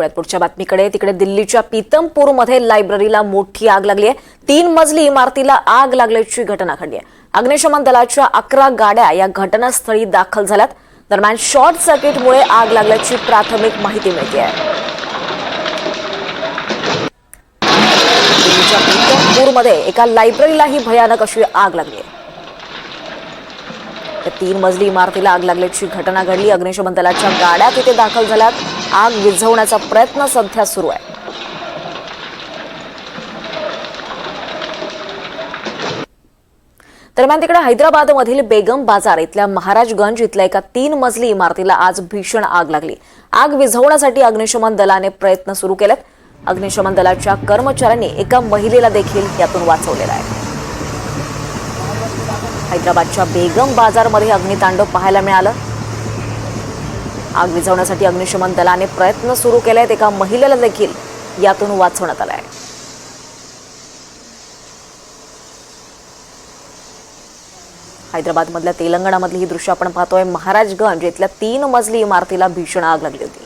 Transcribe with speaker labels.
Speaker 1: पुढच्या बातमीकडे तिकडे दिल्लीच्या पीतमपूरमध्ये लायब्ररीला मोठी आग लागली आहे। 3 मजली इमारतीला आग लागल्याची घटना घडली आहे। अग्निशमन दलाच्या 11 गाड्या या घटनास्थळी दाखल झाल्यात। दरम्यान शॉर्ट सर्किटमुळे आग लागल्याची प्राथमिक माहिती मिळते आहे। दिल्लीच्या पीतमपूरमध्ये एका लायब्ररीला ही भयानक अशी आग लागली आहे। 3 मजली इमारतीला आग लागल्याची घटना घडली। अग्निशमन दलाच्या गाड्या तिथे दाखल झाल्यात। आग विझवण्याचा प्रयत्न सध्या सुरू आहे। दरम्यान तिकडे हैदराबादमधील बेगम बाजार इथल्या महाराजगंज इथल्या एका 3 मजली इमारतीला आज भीषण आग लागली। आग विझवण्यासाठी अग्निशमन दलाने प्रयत्न सुरू केलेत। अग्निशमन दलाच्या कर्मचाऱ्यांनी एका महिलेला देखील यातून वाचवलेलं आहे। हैदराबादच्या बेगम बाजारमध्ये अग्नितांडव पाहायला मिळालं। आग विझवण्यासाठी अग्निशमन दलाने प्रयत्न सुरू केलेत। एका महिलेला देखील यातून वाचवण्यात आलं आहे। हैदराबादमधल्या तेलंगणामधली ही दृश्य आपण पाहतोय। महाराजगंज इथल्या 3 मजली इमारतीला भीषण आग लागली होती।